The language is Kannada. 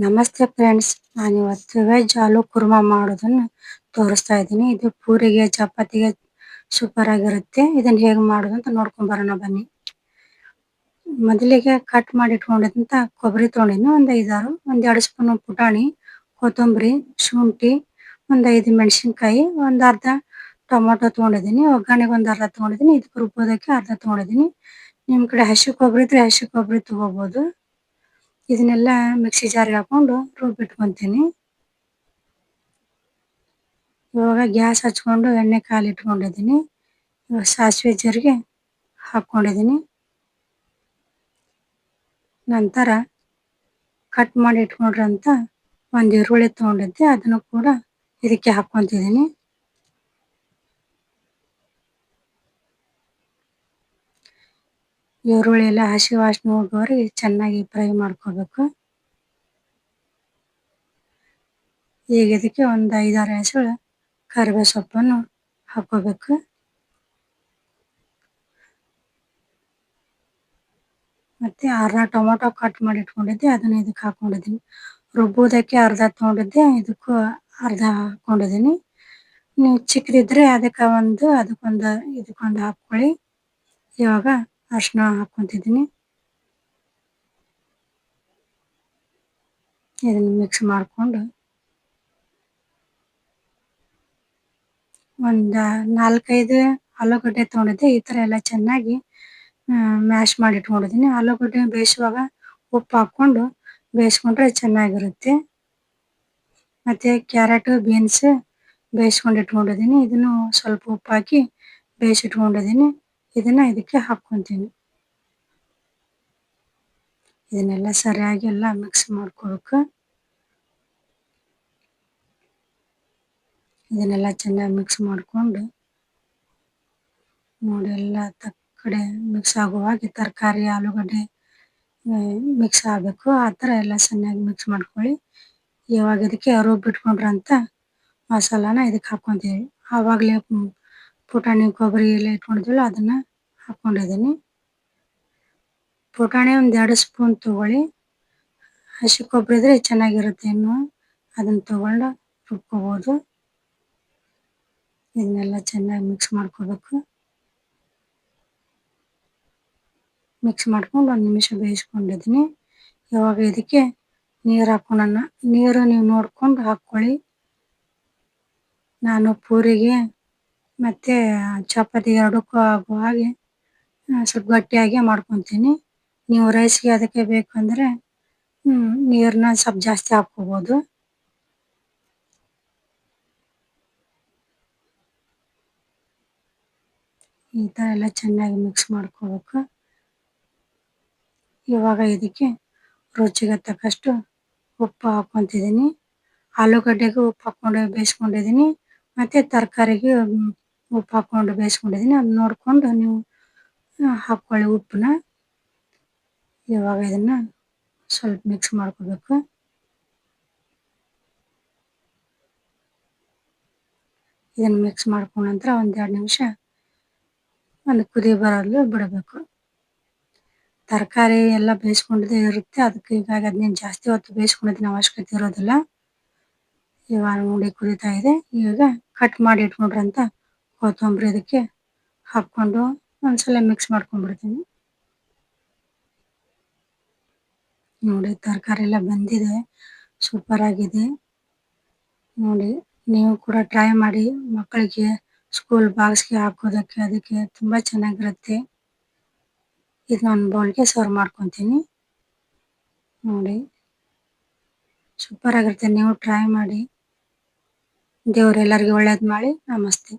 ನಮಸ್ತೆ ಫ್ರೆಂಡ್ಸ್, ನಾನಿವತ್ತು ವೆಜ್ ಆಲೂ ಕುರ್ಮಾ ಮಾಡೋದನ್ನು ತೋರಿಸ್ತಾ ಇದ್ದೀನಿ. ಇದು ಪೂರಿಗೆ ಚಪಾತಿಗೆ ಸೂಪರ್ ಆಗಿರುತ್ತೆ. ಇದನ್ನು ಹೇಗೆ ಮಾಡೋದು ಅಂತ ನೋಡ್ಕೊಂಡು ಬರೋಣ ಬನ್ನಿ. ಮೊದಲಿಗೆ ಕಟ್ ಮಾಡಿ ಇಟ್ಕೊಂಡಿದ್ದಂಥ ಕೊಬ್ಬರಿ ತೊಗೊಂಡಿನಿ, ಒಂದು 5-6, ಒಂದು 2 ಸ್ಪೂನ್ ಪುಟಾಣಿ, ಕೊತ್ತಂಬರಿ, ಶುಂಠಿ, ಒಂದು 5 ಮೆಣಸಿನ್ಕಾಯಿ, ಒಂದು ಅರ್ಧ ಟೊಮೊಟೊ ತೊಗೊಂಡಿದ್ದೀನಿ. ಒಗ್ಗರಣೆಗೆ ಒಂದು ಅರ್ಧ ತೊಗೊಂಡಿದ್ದೀನಿ. ಇದಕ್ಕೆ ರುಬ್ಬೋದಕ್ಕೆ ಅರ್ಧ ತೊಗೊಂಡಿದ್ದೀನಿ. ನಿಮ್ಮ ಕಡೆ ಹಸಿ ಕೊಬ್ಬರಿ ಇದ್ರೆ ಹಸಿ ಕೊಬ್ಬರಿ ತೊಗೋಬೋದು. ಇದನ್ನೆಲ್ಲ ಮಿಕ್ಸಿ ಜಾರ್ಗೆ ಹಾಕೊಂಡು ರುಬ್ಬಿಟ್ಕೊತೀನಿ. ಇವಾಗ ಗ್ಯಾಸ್ ಹಚ್ಕೊಂಡು ಎಣ್ಣೆ ಕಾಲಿಟ್ಕೊಂಡಿದ್ದೀನಿ. ಇವಾಗ ಸಾಸಿವೆ ಜೀರಿಗೆ ಹಾಕ್ಕೊಂಡಿದ್ದೀನಿ. ನಂತರ ಕಟ್ ಮಾಡಿ ಇಟ್ಕೊಂಡಿರೋಂಥ ಒಂದು ಈರುಳ್ಳಿ ತೊಗೊಂಡಿದ್ದೆ, ಅದನ್ನು ಕೂಡ ಇದಕ್ಕೆ ಹಾಕ್ಕೊತಿದ್ದೀನಿ. ಈರುಳ್ಳಿ ಎಲ್ಲ ಹಸಿ ವಾಸನೆ ಹೋಗೋವರೆಗೆ ಚೆನ್ನಾಗಿ ಫ್ರೈ ಮಾಡ್ಕೋಬೇಕು. ಈಗ ಇದಕ್ಕೆ ಒಂದು 5-6 ಎಸಳು ಕರಿಬೇವು ಸೊಪ್ಪನ್ನು ಹಾಕ್ಕೋಬೇಕು. ಮತ್ತು ಅರ್ಧ ಟೊಮೊಟೊ ಕಟ್ ಮಾಡಿ ಇಟ್ಕೊಂಡಿದ್ದೆ, ಅದನ್ನು ಇದಕ್ಕೆ ಹಾಕ್ಕೊಂಡಿದ್ದೀನಿ. ರುಬ್ಬೋದಕ್ಕೆ ಅರ್ಧ ತೊಗೊಂಡಿದ್ದೆ, ಇದಕ್ಕೂ ಅರ್ಧ ಹಾಕ್ಕೊಂಡಿದ್ದೀನಿ. ನೀವು ಚಿಕ್ಕದಿದ್ರೆ ಇದಕ್ಕೊಂದು ಹಾಕ್ಕೊಳ್ಳಿ. ಇವಾಗ ಅರಿಶಿನ ಹಾಕ್ಕೊತಿದ್ದೀನಿ. ಇದನ್ನು ಮಿಕ್ಸ್ ಮಾಡಿಕೊಂಡು ಒಂದು 4-5 ಆಲೂಗಡ್ಡೆ ತೊಗೊಂಡಿದ್ದೆ. ಈ ಥರ ಎಲ್ಲ ಚೆನ್ನಾಗಿ ಮ್ಯಾಶ್ ಮಾಡಿ ಇಟ್ಕೊಂಡಿದ್ದೀನಿ. ಆಲೂಗಡ್ಡೆ ಬೇಯಿಸುವಾಗ ಉಪ್ಪು ಹಾಕ್ಕೊಂಡು ಬೇಯಿಸ್ಕೊಂಡ್ರೆ ಚೆನ್ನಾಗಿರುತ್ತೆ. ಮತ್ತು ಕ್ಯಾರೆಟು, ಬೀನ್ಸ್ ಬೇಯಿಸ್ಕೊಂಡು ಇಟ್ಕೊಂಡಿದ್ದೀನಿ. ಇದನ್ನು ಸ್ವಲ್ಪ ಉಪ್ಪು ಹಾಕಿ ಬೇಯಿಸಿಟ್ಕೊಂಡಿದ್ದೀನಿ. ಇದನ್ನು ಇದಕ್ಕೆ ಹಾಕ್ಕೊತೀನಿ. ಇದನ್ನೆಲ್ಲ ಸರಿಯಾಗಿ ಎಲ್ಲ ಮಿಕ್ಸ್ ಮಾಡ್ಕೋಬೇಕು. ಇದನ್ನೆಲ್ಲ ಚೆನ್ನಾಗಿ ಮಿಕ್ಸ್ ಮಾಡಿಕೊಂಡು ನೋಡಿ, ಎಲ್ಲ ಕಡೆ ಮಿಕ್ಸ್ ಆಗುವಾಗೆ ತರಕಾರಿ ಆಲೂಗಡ್ಡೆ ಮಿಕ್ಸ್ ಆಗಬೇಕು. ಆ ಥರ ಎಲ್ಲ ಚೆನ್ನಾಗಿ ಮಿಕ್ಸ್ ಮಾಡ್ಕೊಳ್ಳಿ. ಇವಾಗ ಇದಕ್ಕೆ ರುಬ್ಬಿಟ್ಕೊಂಡಿರೋಂಥ ಮಸಾಲಾನ ಇದಕ್ಕೆ ಹಾಕ್ಕೊತೀವಿ. ಆವಾಗಲೇ ಪುಟಾಣಿ ಕೊಬ್ಬರಿ ಎಲ್ಲ ಇಟ್ಕೊಂಡಿದ್ವಲ್ಲ, ಅದನ್ನು ಹಾಕ್ಕೊಂಡಿದ್ದೀನಿ. ಪುಟಾಣಿ ಒಂದು 2 ಸ್ಪೂನ್ ತೊಗೊಳ್ಳಿ. ಹಸಿ ಕೊಬ್ಬರಿ ಇದ್ರೆ ಚೆನ್ನಾಗಿರುತ್ತೆ. ಇನ್ನು ಅದನ್ನು ತೊಗೊಂಡು ರುಬ್ಕೋಬೋದು. ಇದನ್ನೆಲ್ಲ ಚೆನ್ನಾಗಿ ಮಿಕ್ಸ್ ಮಾಡ್ಕೋಬೇಕು. ಮಿಕ್ಸ್ ಮಾಡ್ಕೊಂಡು 1 ನಿಮಿಷ ಬೇಯಿಸ್ಕೊಂಡಿದ್ದೀನಿ. ಇವಾಗ ಇದಕ್ಕೆ ನೀರು ಹಾಕ್ಕೊಳ್ಳೋಣ. ನೀರು ನೀವು ನೋಡ್ಕೊಂಡು ಹಾಕ್ಕೊಳ್ಳಿ. ನಾನು ಪೂರಿಗೆ ಮತ್ತು ಚಪಾತಿ ಎರಡಕ್ಕೂ ಆಗುವ ಹಾಗೆ ಸ್ವಲ್ಪ ಗಟ್ಟಿಯಾಗಿ ಮಾಡ್ಕೊತೀನಿ. ನೀವು ರೈಸ್ಗೆ ಅದಕ್ಕೆ ಬೇಕಂದರೆ ನೀರನ್ನ ಸ್ವಲ್ಪ ಜಾಸ್ತಿ ಹಾಕ್ಕೋಬೋದು. ಈ ಥರ ಎಲ್ಲ ಚೆನ್ನಾಗಿ ಮಿಕ್ಸ್ ಮಾಡ್ಕೋಬೇಕು. ಇವಾಗ ಇದಕ್ಕೆ ರುಚಿಗೆ ತಕ್ಕಷ್ಟು ಉಪ್ಪು ಹಾಕ್ಕೊತಿದ್ದೀನಿ. ಆಲೂಗಡ್ಡೆಗೂ ಉಪ್ಪು ಹಾಕ್ಕೊಂಡು ಬೇಯಿಸ್ಕೊಂಡಿದ್ದೀನಿ, ಮತ್ತು ತರಕಾರಿಗೆ ಉಪ್ಪು ಹಾಕ್ಕೊಂಡು ಬೇಯಿಸ್ಕೊಂಡಿದ್ದೀನಿ. ಅದನ್ನ ನೋಡಿಕೊಂಡು ನೀವು ಹಾಕ್ಕೊಳ್ಳಿ ಉಪ್ಪನ್ನ. ಇವಾಗ ಇದನ್ನು ಸ್ವಲ್ಪ ಮಿಕ್ಸ್ ಮಾಡ್ಕೋಬೇಕು. ಇದನ್ನು ಮಿಕ್ಸ್ ಮಾಡ್ಕೊಂಡ ನಂತರ ಒಂದು 2 ನಿಮಿಷ ಒಂದು ಕುದಿ ಬರಲು ಬಿಡಬೇಕು. ತರಕಾರಿ ಎಲ್ಲ ಬೇಯಿಸ್ಕೊಂಡಿದ್ದೇ ಇರುತ್ತೆ, ಅದಕ್ಕೆ ಹೀಗಾಗಿ ಅದನ್ನೇನು ಜಾಸ್ತಿ ಹೊತ್ತು ಬೇಯಿಸ್ಕೊಂಡಿದ್ದೀನಿ ಅವಶ್ಯಕತೆ ಇರೋದಿಲ್ಲ. ಇವಾಗ ನೋಡಿ ಕುದೀತಾ ಇದೆ. ಈಗ ಕಟ್ ಮಾಡಿ ಇಟ್ಕೊಂಡಿರೋಂಥ ಕೊತ್ತಂಬರಿ ಇದಕ್ಕೆ ಹಾಕ್ಕೊಂಡು ಒಂದ್ಸಲ ಮಿಕ್ಸ್ ಮಾಡ್ಕೊಂಡ್ಬಿಡ್ತೀನಿ. ನೋಡಿ, ತರಕಾರಿ ಎಲ್ಲ ಬಂದಿದೆ, ಸೂಪರ್ ಆಗಿದೆ. ನೋಡಿ, ನೀವು ಕೂಡ ಟ್ರೈ ಮಾಡಿ. ಮಕ್ಕಳಿಗೆ ಸ್ಕೂಲ್ ಬಾಕ್ಸ್ಗೆ ಹಾಕೋದಕ್ಕೆ ಅದಕ್ಕೆ ತುಂಬ ಚೆನ್ನಾಗಿರುತ್ತೆ. ಇದು ನಾನು ಬೌಲ್ಗೆ ಸರ್ವ್ ಮಾಡ್ಕೊತೀನಿ. ನೋಡಿ, ಸೂಪರ್ ಆಗಿರುತ್ತೆ. ನೀವು ಟ್ರೈ ಮಾಡಿ. ದೇವ್ರು ಎಲ್ಲರಿಗೂ ಒಳ್ಳೇದು ಮಾಡಿ. ನಮಸ್ತೆ.